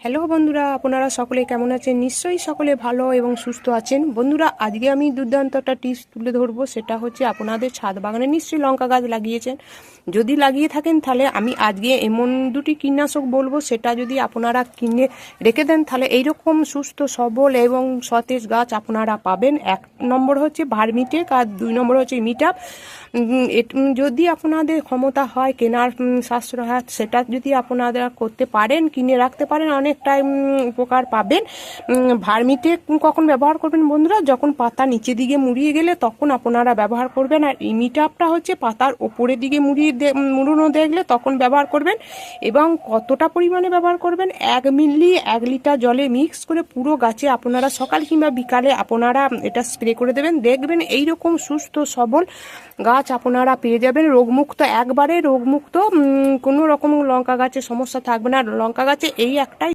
Hello বন্ধুরা, আপনারা সকলে কেমন আছেন? নিশ্চয়ই সকলে ভালো এবং সুস্থ আছেন। বন্ধুরা, আজকে আমি দুর্দান্ত একটা টিপস তুলে ধরবো। সেটা হচ্ছে, আপনাদের ছাদ বাগানে নিশ্চয়ই লঙ্কা গাছ লাগিয়েছেন। যদি লাগিয়ে থাকেন তাহলে আমি আজকে এমন দুটি কীটনাশক বলবো, সেটা যদি আপনারা কিনে রেখে দেন তাহলে এইরকম সুস্থ সবল এবং সতেজ গাছ আপনারা পাবেন। 1 নম্বর হচ্ছে ভার্মিটেক আর 2 নম্বর হচ্ছে মিটআপ। যদি আপনাদের ক্ষমতা হয় কেনার সাশ্রয় হয়, সেটা যদি আপনারা করতে পারেন, কিনে রাখতে পারেন, অনেকটাই উপকার পাবেন। ভার্মিটেক কখন ব্যবহার করবেন বন্ধুরা? যখন পাতা নিচের দিকে মুড়িয়ে গেলে তখন আপনারা ব্যবহার করবেন। আর মিটআপটা হচ্ছে পাতার ওপরের দিকে মুড়ানো দেখলে তখন ব্যবহার করবেন। এবং কতটা পরিমাণে ব্যবহার করবেন? 1 মিলি 1 লিটার জলে মিক্স করে পুরো গাছে আপনারা সকাল কিংবা বিকালে আপনারা এটা স্প্রে করে দেবেন। দেখবেন এইরকম সুস্থ সবল গাছ আপনারা পেয়ে যাবেন, রোগমুক্ত, একবারে রোগমুক্ত। কোনো রকম লঙ্কা গাছের সমস্যা থাকবে না। লঙ্কা গাছে এই একটাই